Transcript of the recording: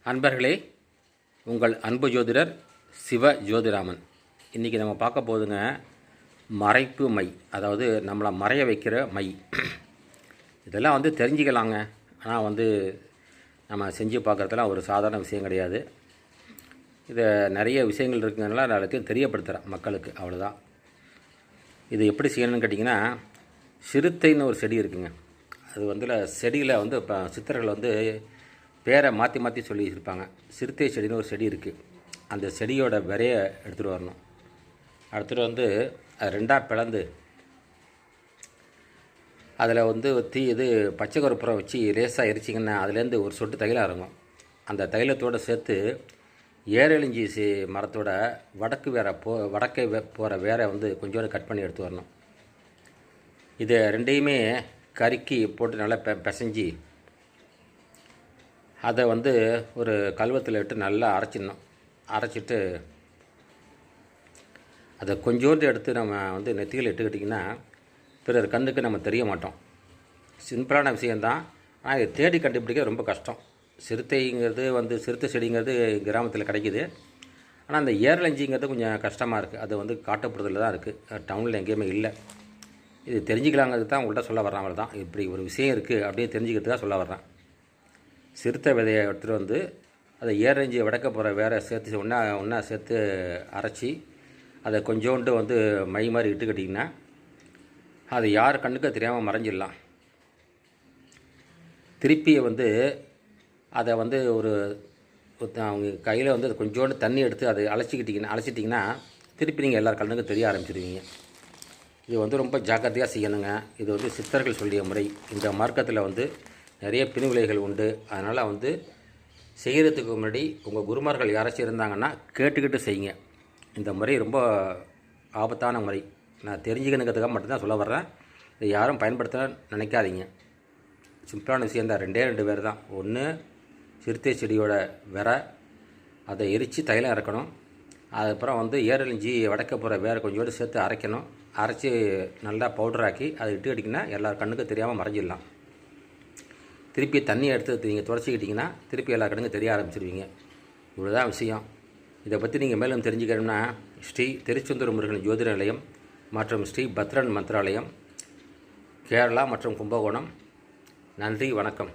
அன்பர்களே, உங்கள் அன்பு ஜோதிடர் சிவ ஜோதிராமன். இன்றைக்கி நம்ம பார்க்க போதுங்க மறைப்பு மை, அதாவது நம்மளை மறைய வைக்கிற மை. இதெல்லாம் தெரிஞ்சுக்கலாங்க. ஆனால் நம்ம செஞ்சு பார்க்குறதுலாம் ஒரு சாதாரண விஷயம் கிடையாது. இதை நிறைய விஷயங்கள் இருக்குங்கிறனால நான் எல்லாத்தையும் தெரியப்படுத்துகிறேன் மக்களுக்கு, அவ்வளோதான். இது எப்படி செய்யணும்னு கேட்டிங்கன்னா, சிறுத்தைன்னு ஒரு செடி இருக்குங்க. அது செடியில் இப்போ சித்தர்கள் பேரை மாற்றி மாற்றி சொல்லி இருப்பாங்க. சிறுத்தை செடின்னு ஒரு செடி இருக்குது. அந்த செடியோட விரையை எடுத்துகிட்டு வரணும். எடுத்துகிட்டு அது ரெண்டாக பிளந்து அதில் பச்சை கருப்புறம் வச்சு லேசாக எரிச்சிங்கன்னா அதுலேருந்து ஒரு சொட்டு தைலம் இறங்கும். அந்த தைலத்தோடு சேர்த்து ஏரழிஞ்சி மரத்தோட வடக்கே போகிற வேரை கொஞ்சோண்டு கட் பண்ணி எடுத்து வரணும். இதை ரெண்டையுமே கருக்கி போட்டு நல்லா பிசைஞ்சி அதை ஒரு கல்வத்தில் இட்டு நல்லா அரைச்சிடணும். அரைச்சிட்டு அதை கொஞ்சோண்டு எடுத்து நம்ம நெத்தியில் இட்டுக்கிட்டிங்கன்னா பிறர் கண்ணுக்கு நம்ம தெரிய மாட்டோம். சிம்பிளான விஷயந்தான். ஆனால் இதை தேடி கண்டுபிடிக்க ரொம்ப கஷ்டம். சிறுத்தைங்கிறது சிறுத்தை செடிங்கிறது கிராமத்தில் கிடைக்கிது. ஆனால் அந்த ஏரலஞ்சிங்கிறது கொஞ்சம் கஷ்டமாக இருக்குது. அது காட்டுப்புறத்தில் தான் இருக்குது, டவுனில் எங்கேயுமே இல்லை. இது தெரிஞ்சுக்கலாங்கிறது தான் உங்கள்கிட்ட சொல்ல வர்றேன். அவ்வளோ தான். இப்படி ஒரு விஷயம் இருக்குது அப்படியே தெரிஞ்சுக்கிறதுக்காக சொல்ல வர்றேன். சிறுத்தை விதையை எடுத்துகிட்டு அதை ஏரஞ்சி வடக்க போகிற வேற சேர்த்து ஒன்றா சேர்த்து அரைச்சி அதை கொஞ்சோண்டு மை மாதிரி இட்டுக்கிட்டிங்கன்னா அது யார் கண்ணுக்கு தெரியாமல் மறைஞ்சிடலாம். திருப்பி அதை ஒரு அவங்க கையில் அது கொஞ்சோண்டு தண்ணி எடுத்து அதை அழைச்சிட்டிங்கன்னா திருப்பி நீங்கள் எல்லார் கண்ணுக்கும் தெரிய ஆரம்பிச்சிடுவீங்க. இது ரொம்ப ஜாக்கிரதையாக செய்யணுங்க. இது சித்தர்கள் சொல்லிய முறை. இந்த மார்க்கத்தில் நிறைய பின்விளைகள் உண்டு. அதனால் செய்கிறதுக்கு முன்னாடி உங்கள் குருமார்கள் யாராச்சும் இருந்தாங்கன்னா கேட்டுக்கிட்டு செய்யுங்க. இந்த முறை ரொம்ப ஆபத்தான முறை. நான் தெரிஞ்சுக்கணுங்கிறதுக்காக மட்டும்தான் சொல்ல வர்றேன். இதை யாரும் பயன்படுத்த நினைக்காதீங்க. சிம்பிளான விஷயந்தான். ரெண்டு பேர் தான். ஒன்று சிறுத்தை செடியோட அதை எரித்து தைலம் இறக்கணும். அதுக்கப்புறம் ஏரழிஞ்சி வடக்க போகிற வேறு கொஞ்சோடு சேர்த்து அரைக்கணும். அரைச்சி நல்லா பவுடராக்கி அதை இட்டு அடிக்கினா எல்லார் கண்ணுக்கும் தெரியாமல் மறைஞ்சிடலாம். திருப்பி தண்ணியை எடுத்து நீங்கள் துடைச்சிக்கிட்டிங்கன்னா திருப்பி எல்லா கண்ணுக்கும் தெரிய ஆரம்பிச்சிடுவீங்க. இவ்வளோதான் விஷயம். இதை பற்றி நீங்கள் மேலும் தெரிஞ்சுக்கணும்னா ஸ்ரீ திருச்செந்தூர் முருகன் ஜோதிட நிலையம் மற்றும் ஸ்ரீ பத்ரன் மந்திராலயம், கேரளா மற்றும் கும்பகோணம். நன்றி, வணக்கம்.